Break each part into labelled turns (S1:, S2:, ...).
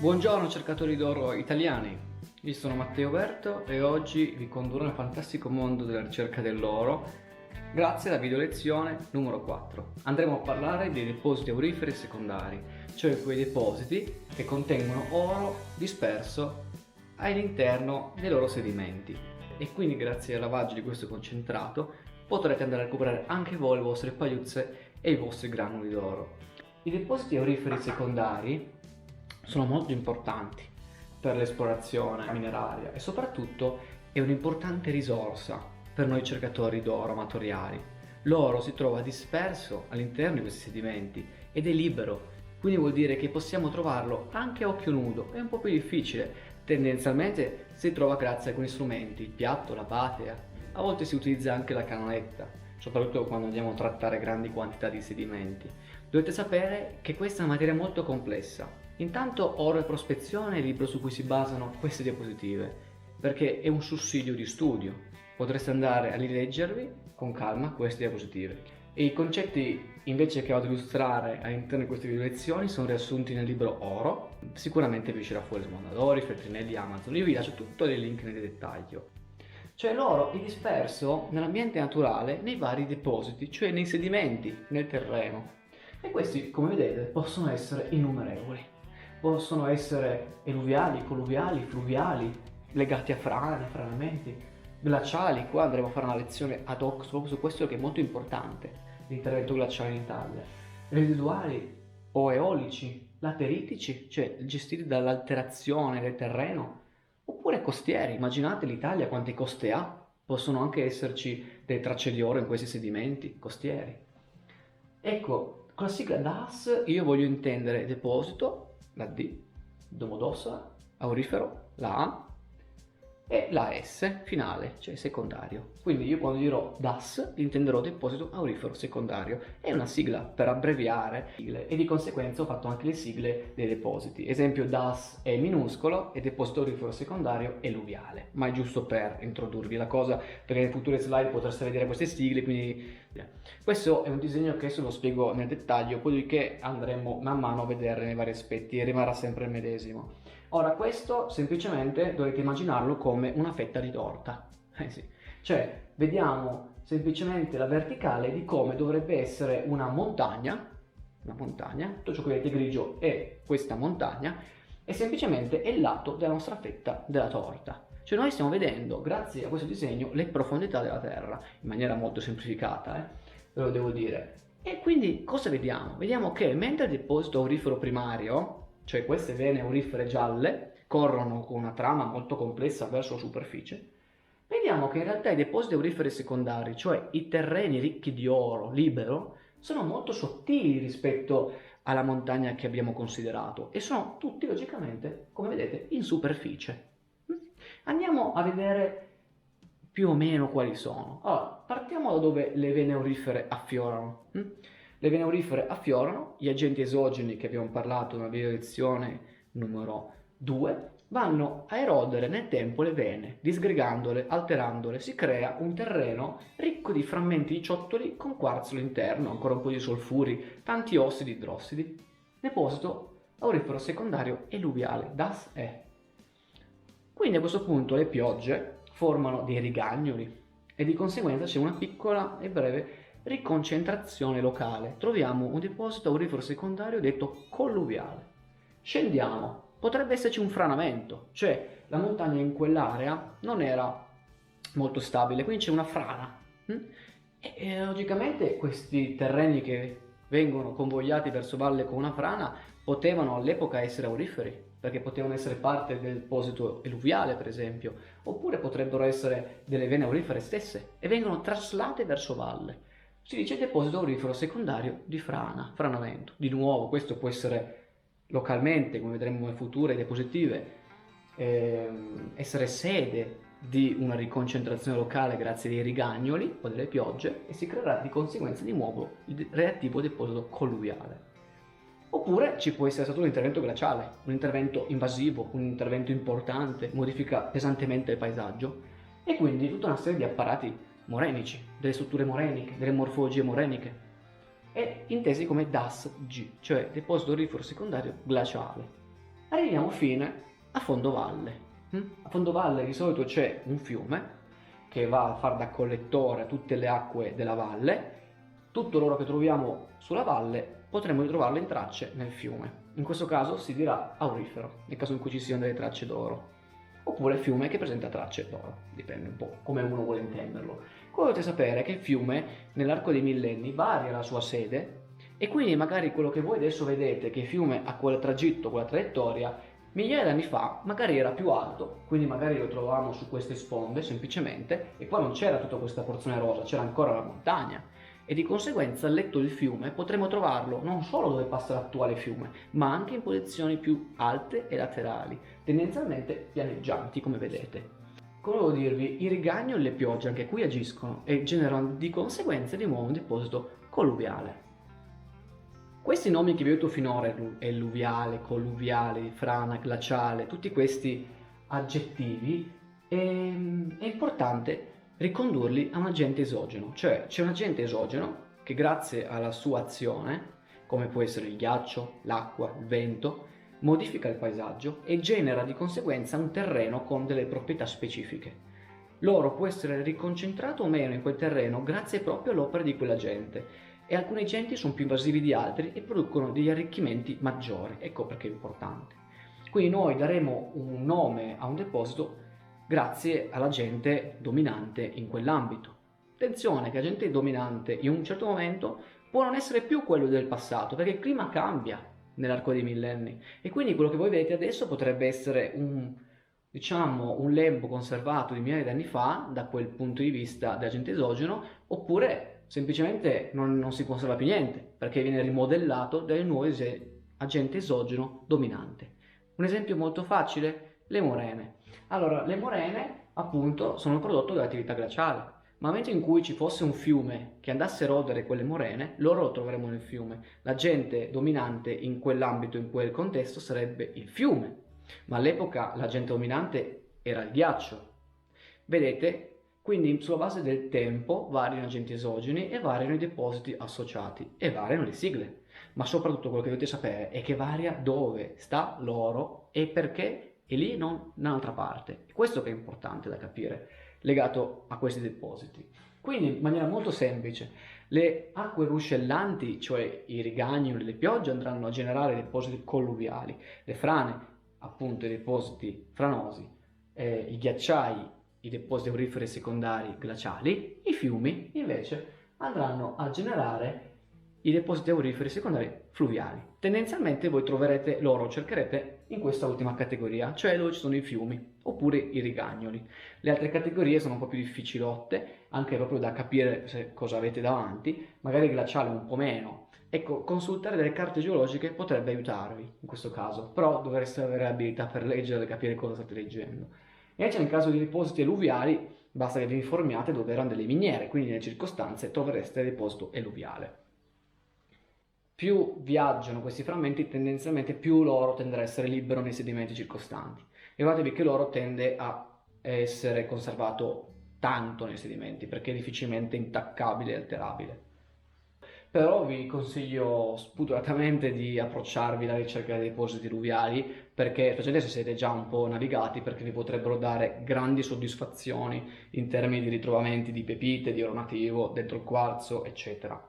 S1: Buongiorno cercatori d'oro italiani, io sono Matteo Berto e oggi vi condurrò nel fantastico mondo della ricerca dell'oro grazie alla video lezione numero 4. Andremo a parlare dei depositi auriferi secondari, cioè quei depositi che contengono oro disperso all'interno dei loro sedimenti e quindi grazie al lavaggio di questo concentrato potrete andare a recuperare anche voi le vostre pagliuzze e i vostri granuli d'oro. I depositi auriferi secondari sono molto importanti per l'esplorazione mineraria e soprattutto è un'importante risorsa per noi cercatori d'oro amatoriali. L'oro si trova disperso all'interno di questi sedimenti ed è libero, quindi vuol dire che possiamo trovarlo anche a occhio nudo, è un po' più difficile, tendenzialmente si trova grazie a alcuni strumenti, il piatto, la batea, a volte si utilizza anche la cannonetta, soprattutto quando andiamo a trattare grandi quantità di sedimenti. Dovete sapere che questa è una materia molto complessa. Intanto Oro e Prospezione è il libro su cui si basano queste diapositive, perché è un sussidio di studio. Potreste andare a rileggervi con calma queste diapositive. E i concetti invece che vado ad illustrare all'interno di queste video lezioni sono riassunti nel libro Oro. Sicuramente vi uscirà fuori su Mondadori, Feltrinelli, Amazon. Io vi lascio tutto nei link nel dettaglio. Cioè l'oro è disperso nell'ambiente naturale nei vari depositi, cioè nei sedimenti, nel terreno. E questi, come vedete, possono essere innumerevoli. Possono essere eluviali, colluviali, fluviali, legati a frane, franamenti, glaciali. Qua andremo a fare una lezione ad hoc proprio su questo che è molto importante, l'intervento glaciale in Italia. Residuali o eolici, lateritici, cioè gestiti dall'alterazione del terreno, oppure costieri. Immaginate l'Italia quante coste ha, possono anche esserci delle tracce di oro in questi sedimenti costieri. Ecco, con la sigla DAS io voglio intendere deposito, la D, Domodossola, aurifero, la A, e la S finale, cioè secondario. Quindi io quando dirò DAS intenderò deposito aurifero secondario. È una sigla per abbreviare sigle e di conseguenza ho fatto anche le sigle dei depositi. Esempio DAS è minuscolo e deposito aurifero secondario è luviale, ma è giusto per introdurvi la cosa perché nelle future slide potreste vedere queste sigle, quindi questo è un disegno che adesso lo spiego nel dettaglio, poi che andremo man mano a vedere nei vari aspetti e rimarrà sempre il medesimo. Ora questo semplicemente dovete immaginarlo come una fetta di torta, sì. Cioè vediamo semplicemente la verticale di come dovrebbe essere una montagna, tutto ciò che vedete grigio è questa montagna e semplicemente è il lato della nostra fetta della torta. Cioè noi stiamo vedendo, grazie a questo disegno, le profondità della Terra, in maniera molto semplificata, ve lo devo dire. E quindi cosa vediamo? Vediamo che mentre il deposito aurifero primario, cioè queste vene aurifere gialle, corrono con una trama molto complessa verso la superficie, vediamo che in realtà i depositi auriferi secondari, cioè i terreni ricchi di oro libero, sono molto sottili rispetto alla montagna che abbiamo considerato e sono tutti logicamente, come vedete, in superficie. Andiamo a vedere più o meno quali sono. Allora, partiamo da dove le vene aurifere affiorano. Le vene aurifere affiorano, gli agenti esogeni che abbiamo parlato nella video lezione numero 2 vanno a erodere nel tempo le vene, disgregandole, alterandole, si crea un terreno ricco di frammenti di ciottoli con quarzo all'interno, ancora un po' di solfuri, tanti ossidi idrossidi. Deposito aurifero secondario eluviale, DAS è. Quindi a questo punto le piogge formano dei rigagnoli e di conseguenza c'è una piccola e breve riconcentrazione locale. Troviamo un deposito aurifero secondario detto colluviale. Scendiamo, potrebbe esserci un franamento, cioè la montagna in quell'area non era molto stabile, quindi c'è una frana. E logicamente questi terreni che vengono convogliati verso valle con una frana potevano all'epoca essere auriferi, perché potevano essere parte del deposito eluviale per esempio, oppure potrebbero essere delle vene aurifere stesse e vengono traslate verso valle. Si dice deposito aurifero secondario di frana, franamento. Di nuovo questo può essere localmente, come vedremo in future diapositive, essere sede di una riconcentrazione locale grazie ai rigagnoli o delle piogge e si creerà di conseguenza di nuovo il relativo deposito colluviale. Oppure ci può essere stato un intervento glaciale, un intervento invasivo, un intervento importante, modifica pesantemente il paesaggio e quindi tutta una serie di apparati morenici, delle strutture moreniche, delle morfologie moreniche, e intesi come DAS-G, cioè deposito aurifero secondario glaciale. Arriviamo fine a fondovalle. A fondovalle di solito c'è un fiume che va a far da collettore a tutte le acque della valle. Tutto l'oro che troviamo sulla valle potremmo ritrovarlo in tracce nel fiume. In questo caso si dirà aurifero, nel caso in cui ci siano delle tracce d'oro. Oppure fiume che presenta tracce d'oro, dipende un po' come uno vuole intenderlo. Quello dovete sapere è che il fiume nell'arco dei millenni varia la sua sede e quindi magari quello che voi adesso vedete che il fiume ha quel tragitto, quella traiettoria, migliaia di anni fa magari era più alto, quindi magari lo trovavamo su queste sponde semplicemente e poi non c'era tutta questa porzione rosa, c'era ancora la montagna e di conseguenza al letto del fiume potremo trovarlo non solo dove passa l'attuale fiume, ma anche in posizioni più alte e laterali, tendenzialmente pianeggianti come vedete. Come volevo dirvi, i rigagnoli e le piogge anche qui agiscono e generano di conseguenza di nuovo un deposito colluviale. Questi nomi che vi ho detto finora, alluviale, colluviale, frana, glaciale, tutti questi aggettivi, è importante ricondurli a un agente esogeno, cioè c'è un agente esogeno che grazie alla sua azione, come può essere il ghiaccio, l'acqua, il vento, modifica il paesaggio e genera di conseguenza un terreno con delle proprietà specifiche. L'oro può essere riconcentrato o meno in quel terreno grazie proprio all'opera di quell'agente e alcuni agenti sono più invasivi di altri e producono degli arricchimenti maggiori, ecco perché è importante. Quindi noi daremo un nome a un deposito grazie all'agente dominante in quell'ambito. Attenzione che l'agente dominante in un certo momento può non essere più quello del passato perché il clima cambia nell'arco dei millenni e quindi quello che voi vedete adesso potrebbe essere un lembo conservato di migliaia di anni fa da quel punto di vista dell'agente esogeno, oppure semplicemente non si conserva più niente perché viene rimodellato dal nuovo agente esogeno dominante. Un esempio molto facile, le morene. Allora, le morene appunto sono il prodotto dell'attività glaciale, ma nel momento in cui ci fosse un fiume che andasse a erodere quelle morene, loro lo troveremo nel fiume. L'agente dominante in quell'ambito, in quel contesto, sarebbe il fiume, ma all'epoca l'agente dominante era il ghiaccio. Vedete? Quindi sulla base del tempo variano gli agenti esogeni e variano i depositi associati e variano le sigle. Ma soprattutto quello che dovete sapere è che varia dove sta l'oro e perché è lì e non in un'altra parte. E questo che è importante da capire legato a questi depositi. Quindi in maniera molto semplice le acque ruscellanti, cioè i rigagnoli, le piogge andranno a generare depositi colluviali, le frane appunto i depositi franosi, i ghiacciai i depositi auriferi secondari glaciali, i fiumi invece andranno a generare i depositi auriferi secondari fluviali. Tendenzialmente voi troverete l'oro, cercherete in questa ultima categoria, cioè dove ci sono i fiumi oppure i rigagnoli. Le altre categorie sono un po' più difficilotte, anche proprio da capire cosa avete davanti, magari il glaciale un po' meno. Ecco, consultare delle carte geologiche potrebbe aiutarvi in questo caso, però dovreste avere abilità per leggere e capire cosa state leggendo. Invece nel caso di depositi alluviali basta che vi informiate dove erano delle miniere, quindi nelle circostanze trovereste il deposito alluviale. Più viaggiano questi frammenti, tendenzialmente più l'oro tenderà a essere libero nei sedimenti circostanti. Ricordatevi che l'oro tende a essere conservato tanto nei sedimenti perché è difficilmente intaccabile e alterabile. Però vi consiglio spudoratamente di approcciarvi alla ricerca dei depositi alluviali perché, specialmente se siete già un po' navigati, perché vi potrebbero dare grandi soddisfazioni in termini di ritrovamenti di pepite, di oro nativo, dentro il quarzo, eccetera.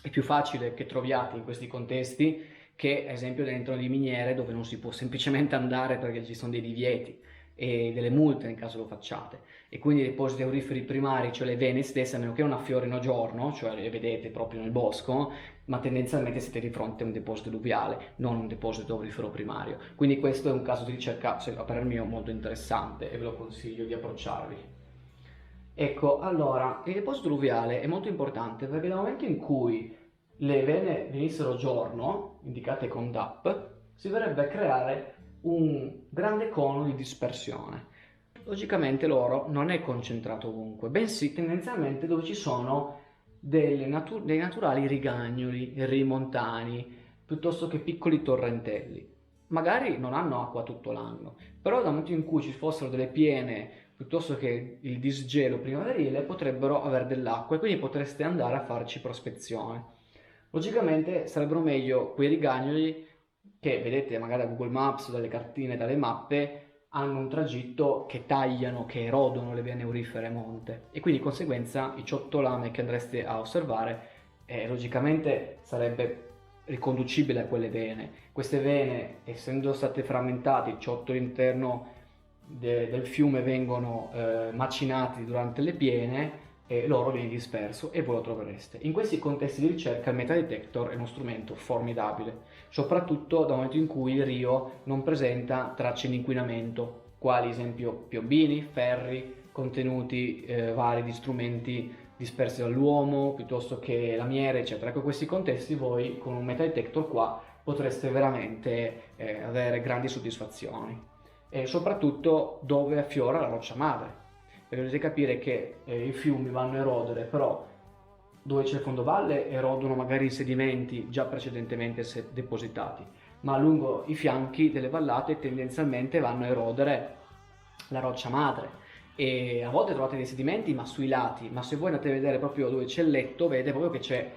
S1: È più facile che troviate in questi contesti che, ad esempio, dentro di miniere dove non si può semplicemente andare perché ci sono dei divieti e delle multe nel caso lo facciate, e quindi i depositi auriferi primari, cioè le vene stesse, a meno che non affiorino a giorno, cioè le vedete proprio nel bosco, ma tendenzialmente siete di fronte a un deposito alluviale, non un deposito aurifero primario. Quindi questo è un caso di ricerca, a parer mio, molto interessante e ve lo consiglio di approcciarvi. Ecco, allora, il deposito alluviale è molto importante perché nel momento in cui le vene venissero a giorno, indicate con DAP, si verrebbe a creare un grande cono di dispersione. Logicamente l'oro non è concentrato ovunque, bensì tendenzialmente dove ci sono dei naturali rigagnoli, rimontani, piuttosto che piccoli torrentelli. Magari non hanno acqua tutto l'anno, però dal momento in cui ci fossero delle piene, piuttosto che il disgelo primaverile, potrebbero avere dell'acqua e quindi potreste andare a farci prospezione. Logicamente sarebbero meglio quei rigagnoli che vedete magari da Google Maps, dalle cartine, dalle mappe, hanno un tragitto che tagliano, che erodono le vene aurifere a monte, e quindi di conseguenza i ciottolame che andreste a osservare logicamente sarebbe riconducibile a quelle vene. Queste vene, essendo state frammentate, i ciottoli all'interno del fiume vengono macinati durante le piene, e l'oro viene disperso e voi lo trovereste. In questi contesti di ricerca il metal detector è uno strumento formidabile, soprattutto dal momento in cui il rio non presenta tracce di inquinamento, quali esempio piombini, ferri, contenuti vari di strumenti dispersi dall'uomo, piuttosto che lamiere, eccetera. Ecco, questi contesti voi con un metal detector qua potreste veramente avere grandi soddisfazioni, e soprattutto dove affiora la roccia madre, perché dovete capire che i fiumi vanno a erodere, però dove c'è il fondovalle erodono magari i sedimenti già precedentemente depositati, ma lungo i fianchi delle vallate tendenzialmente vanno a erodere la roccia madre, e a volte trovate dei sedimenti ma sui lati, ma se voi andate a vedere proprio dove c'è il letto vedete proprio che c'è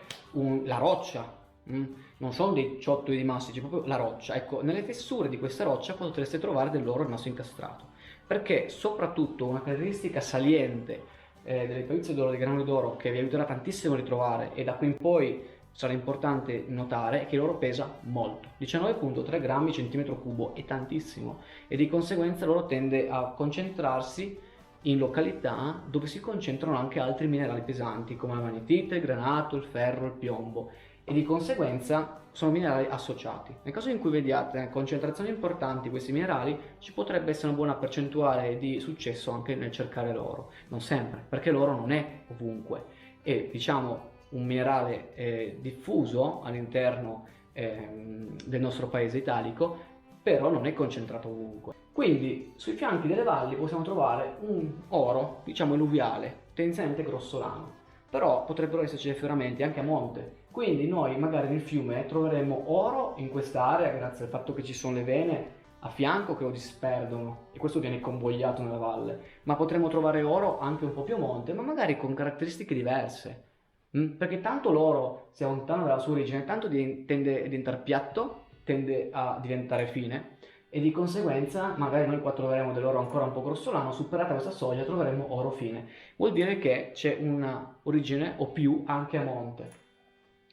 S1: la roccia, non sono dei ciottoli di massi, c'è proprio la roccia. Ecco, nelle fessure di questa roccia potreste trovare dell'oro rimasto incastrato, perché soprattutto una caratteristica saliente delle perizze d'oro, dei granuli d'oro, che vi aiuterà tantissimo a ritrovare e da qui in poi sarà importante notare, è che l'oro pesa molto, 19,3 grammi centimetro cubo, è tantissimo, e di conseguenza l'oro tende a concentrarsi in località dove si concentrano anche altri minerali pesanti come la magnetite, il granato, il ferro, il piombo, e di conseguenza sono minerali associati. Nel caso in cui vediate concentrazioni importanti di questi minerali, ci potrebbe essere una buona percentuale di successo anche nel cercare l'oro. Non sempre, perché l'oro non è ovunque, è diciamo un minerale diffuso all'interno del nostro paese italico, però non è concentrato ovunque. Quindi sui fianchi delle valli possiamo trovare un oro, diciamo eluviale, tendenzialmente grossolano, però potrebbero esserci affioramenti anche a monte. Quindi noi magari nel fiume troveremo oro in quest'area grazie al fatto che ci sono le vene a fianco che lo disperdono e questo viene convogliato nella valle, ma potremo trovare oro anche un po' più a monte, ma magari con caratteristiche diverse. Perché tanto l'oro si allontana dalla sua origine, tanto tende a diventare piatto, tende a diventare fine, e di conseguenza magari noi qua troveremo dell'oro ancora un po' grossolano, superata questa soglia troveremo oro fine. Vuol dire che c'è una origine o più anche a monte.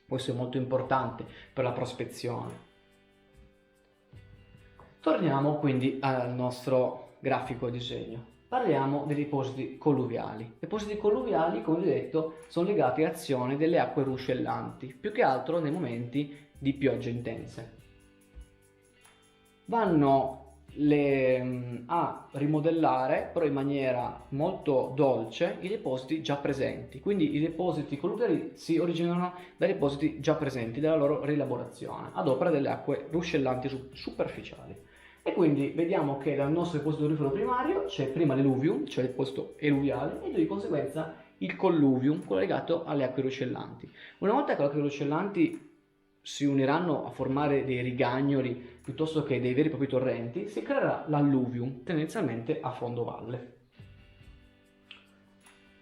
S1: Questo è molto importante per la prospezione. Torniamo quindi al nostro grafico disegno. Parliamo dei depositi colluviali. I depositi colluviali, come vi ho detto, sono legati all'azione delle acque ruscellanti, più che altro nei momenti di piogge intense. Vanno a rimodellare, però in maniera molto dolce, i depositi già presenti. Quindi i depositi colluviali si originano dai depositi già presenti, dalla loro rielaborazione, ad opera delle acque ruscellanti superficiali. E quindi vediamo che dal nostro deposito aurifero primario c'è prima l'eluvium, cioè il deposito eluviale, e di conseguenza il colluvium, quello legato alle acque ruscellanti. Una volta che le acque ruscellanti si uniranno a formare dei rigagnoli piuttosto che dei veri e propri torrenti, si creerà l'alluvium, tendenzialmente a fondovalle.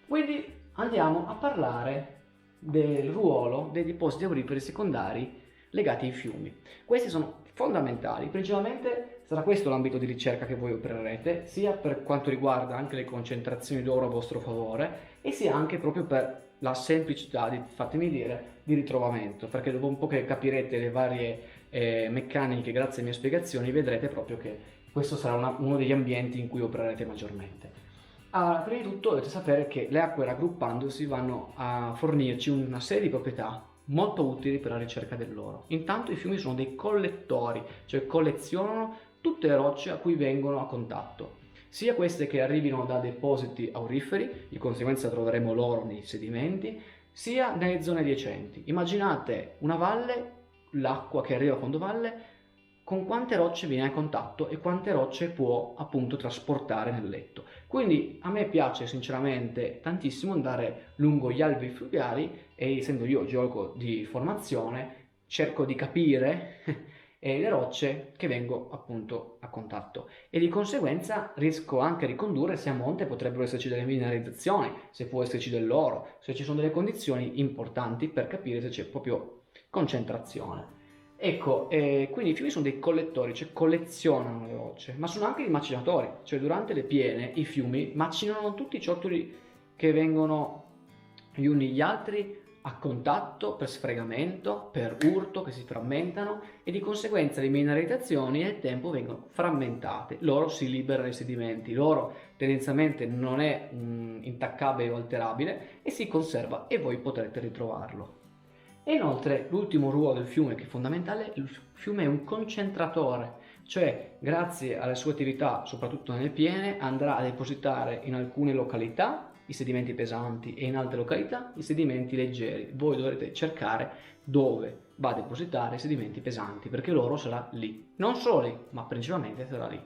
S1: Quindi andiamo a parlare del ruolo dei depositi auriferi secondari legati ai fiumi. Questi sono fondamentali, principalmente sarà questo l'ambito di ricerca che voi opererete, sia per quanto riguarda anche le concentrazioni d'oro a vostro favore, e sia anche proprio per la semplicità, fatemi dire, di ritrovamento, perché dopo un po' che capirete le varie meccaniche grazie alle mie spiegazioni, vedrete proprio che questo sarà uno degli ambienti in cui opererete maggiormente. Prima di tutto dovete sapere che le acque raggruppandosi vanno a fornirci una serie di proprietà molto utili per la ricerca dell'oro. Intanto i fiumi sono dei collettori, cioè collezionano tutte le rocce a cui vengono a contatto, sia queste che arrivino da depositi auriferi, di conseguenza troveremo l'oro nei sedimenti, sia nelle zone adiacenti. Immaginate una valle, l'acqua che arriva a fondovalle, con quante rocce viene a contatto e quante rocce può appunto trasportare nel letto. Quindi a me piace sinceramente tantissimo andare lungo gli alvei fluviali e, essendo io geologo di formazione, cerco di capire le rocce che vengo appunto a contatto, e di conseguenza riesco anche a ricondurre se a monte potrebbero esserci delle mineralizzazioni, se può esserci dell'oro, se ci sono delle condizioni importanti per capire se c'è proprio concentrazione. Ecco, quindi i fiumi sono dei collettori, cioè collezionano le rocce, ma sono anche dei macinatori, cioè durante le piene i fiumi macinano tutti i ciottoli che vengono gli uni gli altri a contatto, per sfregamento, per urto, che si frammentano e di conseguenza le mineralizzazioni nel tempo vengono frammentate, loro si liberano dai sedimenti, loro tendenzialmente non è intaccabile o alterabile e si conserva e voi potrete ritrovarlo. E inoltre l'ultimo ruolo del fiume che è fondamentale, il fiume è un concentratore, cioè grazie alle sue attività, soprattutto nelle piene, andrà a depositare in alcune località i sedimenti pesanti e in altre località i sedimenti leggeri. Voi dovrete cercare dove va a depositare i sedimenti pesanti, perché loro sarà lì. Non solo lì, ma principalmente sarà lì.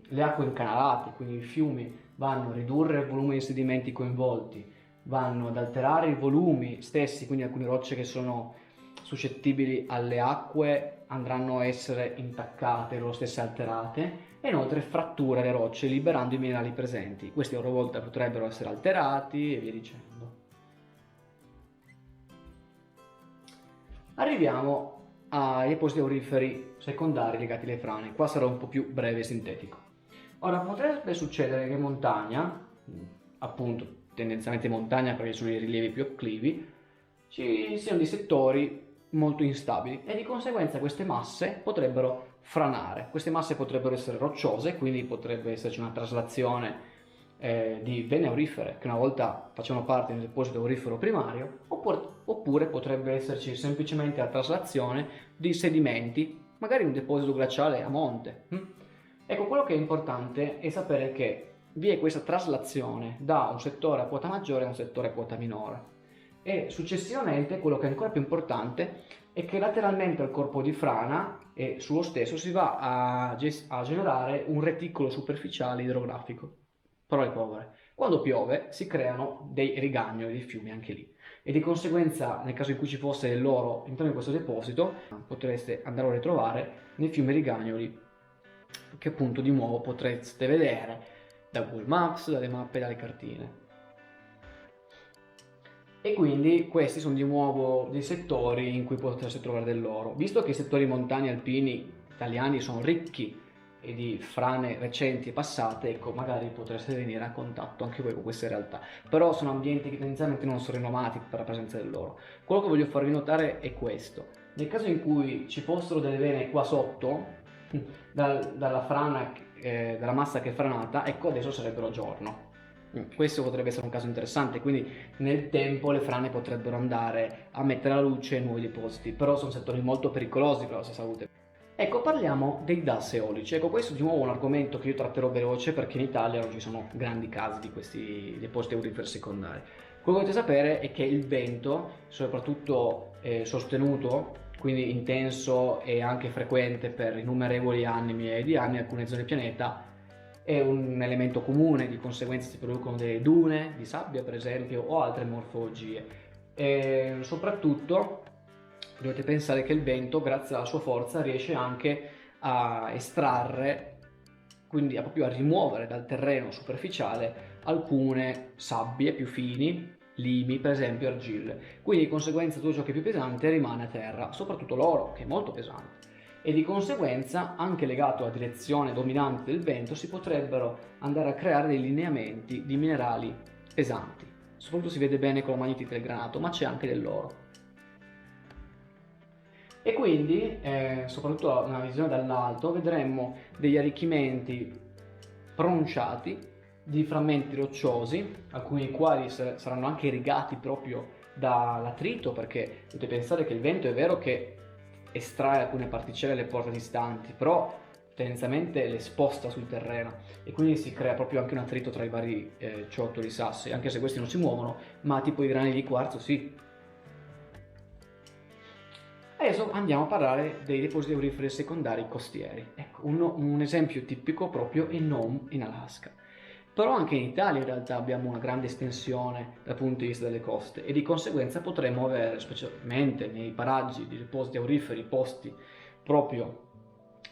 S1: Le acque incanalate, quindi i fiumi, vanno a ridurre il volume di sedimenti coinvolti, vanno ad alterare i volumi stessi, quindi alcune rocce che sono suscettibili alle acque andranno a essere intaccate, loro stesse alterate, e inoltre frattura le rocce liberando i minerali presenti. Questi a loro volta potrebbero essere alterati e via dicendo. Arriviamo ai depositi auriferi secondari legati alle frane. Qua sarò un po' più breve e sintetico. Ora, potrebbe succedere che in montagna, appunto tendenzialmente in montagna perché sono i rilievi più acclivi, ci siano dei settori molto instabili e di conseguenza queste masse potrebbero franare. Queste masse potrebbero essere rocciose, quindi potrebbe esserci una traslazione di vene aurifere che una volta facevano parte del deposito aurifero primario, oppure potrebbe esserci semplicemente la traslazione di sedimenti, magari un deposito glaciale a monte. Ecco, quello che è importante è sapere che vi è questa traslazione da un settore a quota maggiore a un settore a quota minore. E successivamente quello che è ancora più importante è che lateralmente al corpo di frana e sullo stesso si va a generare un reticolo superficiale idrografico. Parole povere. Quando piove si creano dei rigagnoli di fiumi anche lì e di conseguenza nel caso in cui ci fosse dell'oro all'interno di questo deposito potreste andare a ritrovare nei fiumi rigagnoli che appunto di nuovo potreste vedere da Google Maps, dalle mappe, dalle cartine. E quindi questi sono di nuovo dei settori in cui potreste trovare dell'oro. Visto che i settori montani alpini italiani sono ricchi e di frane recenti e passate, ecco, magari potreste venire a contatto anche voi con queste realtà. Però sono ambienti che tendenzialmente non sono rinomati per la presenza dell'oro. Quello che voglio farvi notare è questo. Nel caso in cui ci fossero delle vene qua sotto, dalla frana, dalla massa che è franata, ecco adesso sarebbero giorno. Questo potrebbe essere un caso interessante, quindi nel tempo le frane potrebbero andare a mettere alla luce nuovi depositi, però sono settori molto pericolosi per la nostra salute. Ecco, parliamo dei DAS eolici. Ecco, questo di nuovo è un argomento che io tratterò veloce perché in Italia non ci sono grandi casi di questi depositi auriferi secondari. Quello che dovete sapere è che il vento, soprattutto sostenuto, quindi intenso e anche frequente per innumerevoli anni, migliaia di anni, in alcune zone del pianeta, è un elemento comune, di conseguenza si producono delle dune di sabbia per esempio o altre morfologie. E soprattutto dovete pensare che il vento, grazie alla sua forza, riesce anche a estrarre, quindi proprio a rimuovere dal terreno superficiale alcune sabbie più fini, limi, per esempio argille. Quindi di conseguenza tutto ciò che è più pesante rimane a terra, soprattutto l'oro, che è molto pesante. E di conseguenza, anche legato alla direzione dominante del vento, si potrebbero andare a creare dei lineamenti di minerali pesanti. Soprattutto si vede bene con la magnetite del granato, ma c'è anche dell'oro. E quindi, soprattutto una visione dall'alto, vedremmo degli arricchimenti pronunciati di frammenti rocciosi, alcuni dei quali saranno anche irrigati proprio dall'attrito, perché dovete pensare che il vento è vero che estrae alcune particelle alle porte distanti, però tendenzialmente le sposta sul terreno e quindi si crea proprio anche un attrito tra i vari ciottoli sassi, anche se questi non si muovono, ma tipo i grani di quarzo sì. Adesso andiamo a parlare dei depositi auriferi secondari costieri. Ecco, un esempio tipico proprio è Nome in Alaska. Però anche in Italia in realtà abbiamo una grande estensione dal punto di vista delle coste e di conseguenza potremmo avere, specialmente nei paraggi di depositi auriferi posti proprio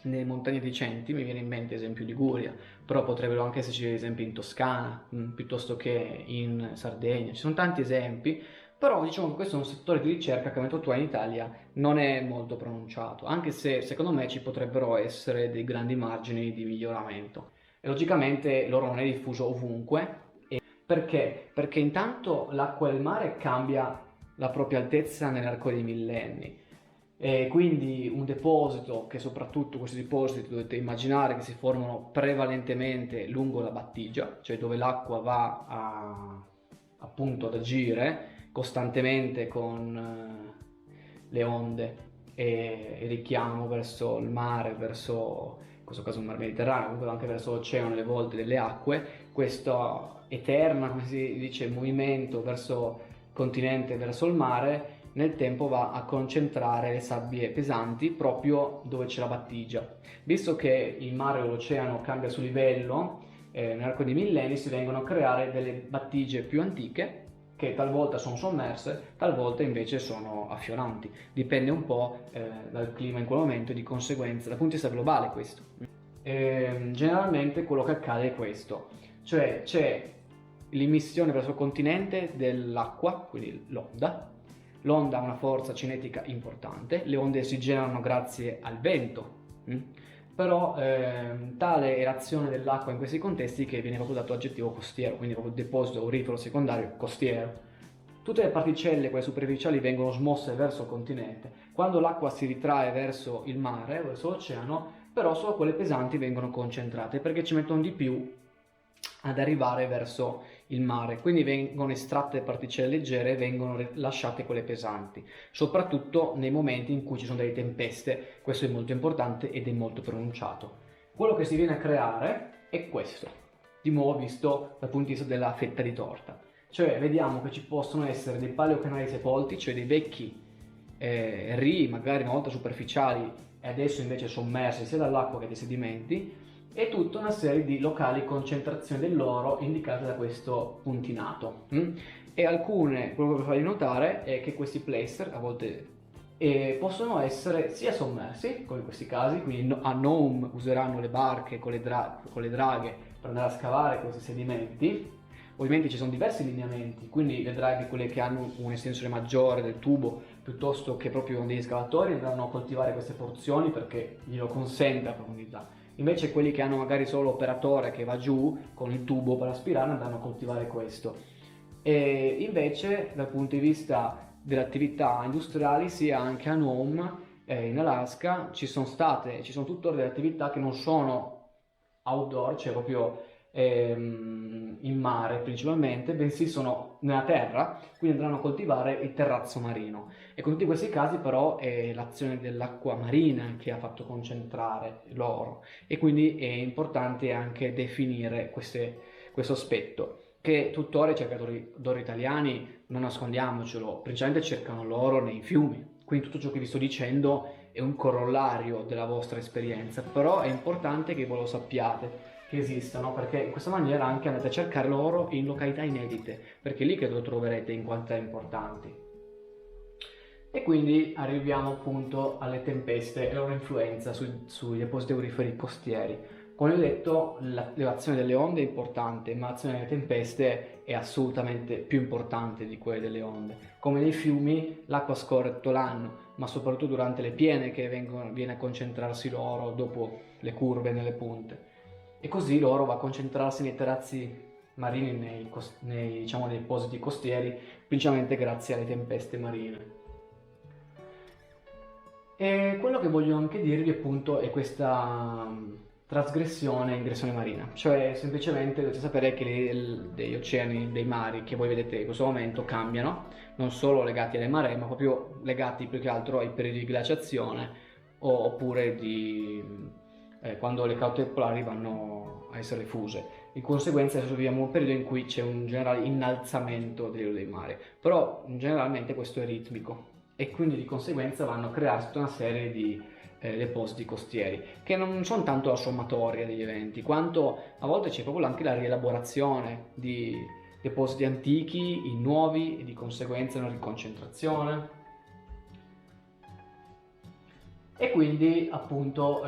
S1: nelle montagne adiacenti, mi viene in mente esempio Liguria, però potrebbero anche esserci esempi in Toscana, piuttosto che in Sardegna. Ci sono tanti esempi Però diciamo che questo è un settore di ricerca che, come hai detto tu, in Italia non è molto pronunciato, anche se secondo me ci potrebbero essere dei grandi margini di miglioramento. E logicamente l'oro non è diffuso ovunque. Perché? Perché intanto l'acqua del mare cambia la propria altezza nell'arco dei millenni. E quindi un deposito, che soprattutto questi depositi dovete immaginare che si formano prevalentemente lungo la battigia, cioè dove l'acqua va appunto ad agire costantemente con le onde e il richiamo verso il mare, verso in questo caso il mar Mediterraneo, comunque anche verso l'oceano, le volte delle acque, questo eterna, come si dice, movimento verso il continente, verso il mare, nel tempo va a concentrare le sabbie pesanti proprio dove c'è la battigia. Visto che il mare o l'oceano cambia su livello, nell'arco di millenni si vengono a creare delle battigie più antiche che talvolta sono sommerse, talvolta invece sono affioranti. Dipende un po' dal clima in quel momento e di conseguenza dal punto di vista globale questo. Generalmente quello che accade è questo, cioè c'è l'immissione verso il continente dell'acqua, quindi l'onda. L'onda ha una forza cinetica importante, le onde si generano grazie al vento, però tale è l'azione dell'acqua in questi contesti che viene proprio dato aggettivo costiero, quindi proprio deposito aurifero secondario costiero. Tutte le particelle, quelle superficiali, vengono smosse verso il continente. Quando l'acqua si ritrae verso il mare, verso l'oceano, però solo quelle pesanti vengono concentrate perché ci mettono di più ad arrivare verso il mare, quindi vengono estratte particelle leggere e vengono lasciate quelle pesanti, soprattutto nei momenti in cui ci sono delle tempeste. Questo è molto importante ed è molto pronunciato. Quello che si viene a creare è questo, di nuovo visto dal punto di vista della fetta di torta, cioè vediamo che ci possono essere dei paleocanali sepolti, cioè dei vecchi rii magari una volta superficiali e adesso invece sommersi sia dall'acqua che dai sedimenti, e tutta una serie di locali concentrazioni dell'oro indicate da questo puntinato. E alcune, quello che voglio farvi notare è che questi placer a volte possono essere sia sommersi, come in questi casi, quindi a Nome useranno le barche con le draghe per andare a scavare questi sedimenti. Ovviamente ci sono diversi lineamenti, quindi le draghe, quelle che hanno un'estensione maggiore del tubo, piuttosto che proprio degli scavatori, andranno a coltivare queste porzioni perché glielo consente la profondità. Invece quelli che hanno magari solo l'operatore che va giù con il tubo per aspirare andranno a coltivare questo. E invece dal punto di vista delle attività industriali, sia anche a Nome in Alaska ci sono tuttora delle attività che non sono outdoor, cioè proprio in mare principalmente, bensì sono nella terra, quindi andranno a coltivare il terrazzo marino. E con tutti questi casi però è l'azione dell'acqua marina che ha fatto concentrare l'oro, e quindi è importante anche definire questo aspetto, che tuttora i cercatori d'oro italiani, non nascondiamocelo, principalmente cercano l'oro nei fiumi. Quindi tutto ciò che vi sto dicendo è un corollario della vostra esperienza, però è importante che voi lo sappiate che esistano, perché in questa maniera anche andate a cercare l'oro in località inedite, perché è lì che lo troverete in quantità importanti. E quindi arriviamo appunto alle tempeste e la loro influenza sui depositi auriferi costieri. Come ho detto, l'azione delle onde è importante, ma l'azione delle tempeste è assolutamente più importante di quella delle onde. Come nei fiumi, l'acqua scorre tutto l'anno, ma soprattutto durante le piene che viene a concentrarsi l'oro dopo le curve nelle punte. E così l'oro va a concentrarsi nei terrazzi marini, nei depositi costieri, principalmente grazie alle tempeste marine. E quello che voglio anche dirvi appunto è questa trasgressione e ingressione marina, cioè semplicemente dovete sapere che degli oceani, dei mari che voi vedete in questo momento cambiano, non solo legati alle maree, ma proprio legati più che altro ai periodi di glaciazione oppure quando le calotte polari vanno a essere fuse. Di conseguenza adesso viviamo un periodo in cui c'è un generale innalzamento del livello dei mari, però generalmente questo è ritmico e quindi di conseguenza vanno a crearsi tutta una serie di depositi costieri che non sono tanto la sommatoria degli eventi quanto a volte c'è proprio anche la rielaborazione di depositi antichi in nuovi e di conseguenza una riconcentrazione. E quindi appunto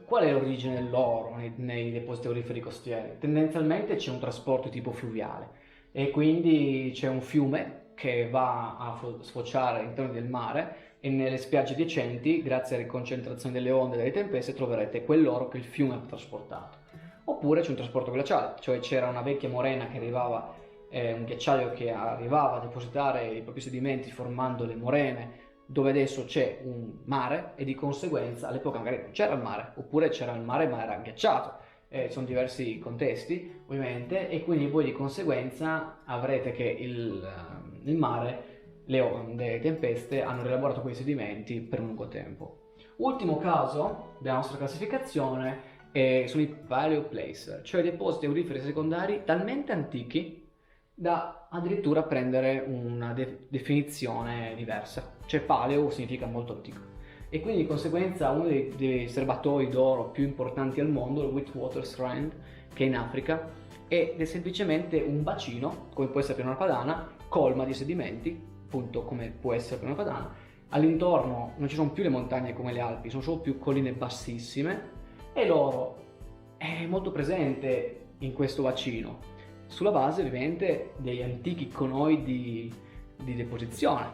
S1: qual è l'origine dell'oro nei depositi auriferi costieri? Tendenzialmente c'è un trasporto tipo fluviale e quindi c'è un fiume che va a sfociare all'interno del mare, e nelle spiagge decenti, grazie alle concentrazioni delle onde e delle tempeste, troverete quell'oro che il fiume ha trasportato. Oppure c'è un trasporto glaciale, cioè c'era una vecchia morena che arrivava, un ghiacciaio che arrivava a depositare i propri sedimenti formando le morene, dove adesso c'è un mare, e di conseguenza all'epoca magari non c'era il mare, oppure c'era il mare ma era ghiacciato. Sono diversi contesti ovviamente, e quindi voi di conseguenza avrete che il mare, le onde, le tempeste hanno rielaborato quei sedimenti per un lungo tempo. Ultimo caso della nostra classificazione sono i paleoplacer, cioè depositi auriferi secondari talmente antichi da addirittura prendere una definizione diversa, cioè paleo significa molto antico, e quindi di conseguenza uno dei serbatoi d'oro più importanti al mondo, il Witwatersrand, che è in Africa, ed è semplicemente un bacino, come può essere una padana, colma di sedimenti, appunto come può essere una padana. All'intorno non ci sono più le montagne come le Alpi, sono solo più colline bassissime, e l'oro è molto presente in questo bacino, sulla base ovviamente degli antichi conoi di deposizione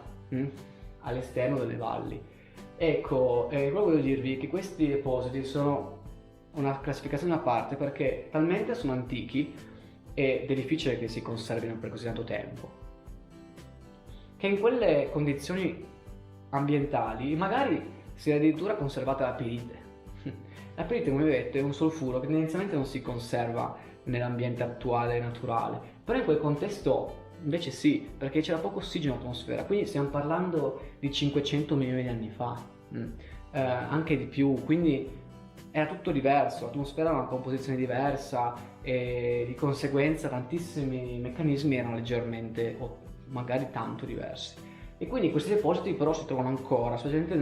S1: all'esterno delle valli. Ecco, quello voglio dirvi che questi depositi sono una classificazione a parte, perché talmente sono antichi ed è difficile che si conservino per così tanto tempo, che in quelle condizioni ambientali magari si è addirittura conservata la pirite. La pirite, come vedete, è un solfuro che tendenzialmente non si conserva nell'ambiente attuale naturale, però in quel contesto invece sì, perché c'era poco ossigeno nell'atmosfera, quindi stiamo parlando di 500 milioni di anni fa, anche di più, quindi era tutto diverso, l'atmosfera aveva una composizione diversa e di conseguenza tantissimi meccanismi erano leggermente o magari tanto diversi. E quindi questi depositi però si trovano ancora, specialmente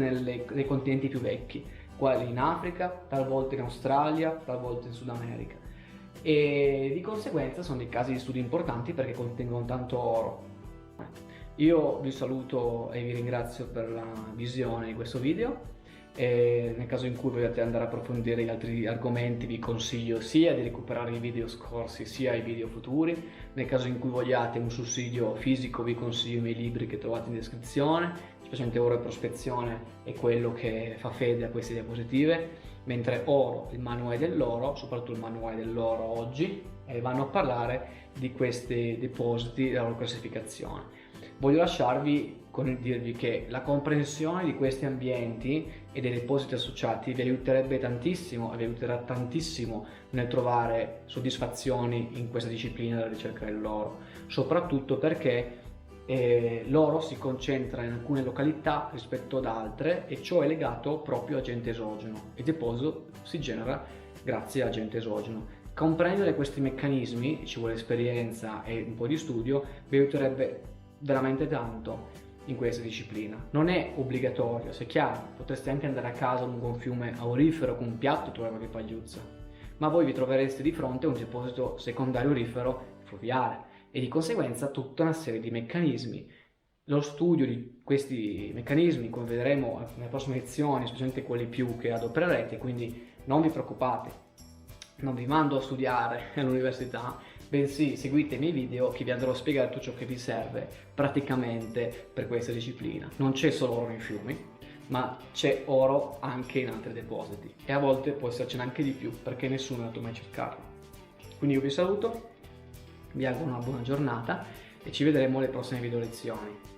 S1: nei continenti più vecchi, quali in Africa, talvolta in Australia, talvolta in Sud America. E di conseguenza sono dei casi di studi importanti perché contengono tanto oro. Io vi saluto e vi ringrazio per la visione di questo video, e nel caso in cui vogliate andare a approfondire gli altri argomenti vi consiglio sia di recuperare i video scorsi sia i video futuri. Nel caso in cui vogliate un sussidio fisico vi consiglio i miei libri che trovate in descrizione, specialmente Oro e Prospezione è quello che fa fede a queste diapositive, mentre Oro, il manuale dell'oro, soprattutto il manuale dell'oro oggi, vanno a parlare di questi depositi e la loro classificazione. Voglio lasciarvi con il dirvi che la comprensione di questi ambienti e dei depositi associati vi aiuterebbe tantissimo e vi aiuterà tantissimo nel trovare soddisfazioni in questa disciplina della ricerca dell'oro, soprattutto perché l'oro si concentra in alcune località rispetto ad altre, e ciò è legato proprio agente esogeno. Il deposito si genera grazie a agente esogeno. Comprendere questi meccanismi, ci vuole esperienza e un po' di studio, vi aiuterebbe veramente tanto in questa disciplina. Non è obbligatorio, se è chiaro, potreste anche andare a casa lungo un fiume aurifero con un piatto e trovare qualche pagliuzza, ma voi vi trovereste di fronte a un deposito secondario aurifero fluviale e di conseguenza tutta una serie di meccanismi. Lo studio di questi meccanismi, come vedremo nelle prossime lezioni, specialmente quelli più che adopererete, quindi non vi preoccupate, non vi mando a studiare all'università, bensì seguite i miei video che vi andrò a spiegare tutto ciò che vi serve praticamente per questa disciplina. Non c'è solo oro nei fiumi, ma c'è oro anche in altri depositi, e a volte può essercene anche di più perché nessuno è andato mai a cercarlo. Quindi io vi saluto, vi auguro una buona giornata e ci vedremo alle prossime video lezioni.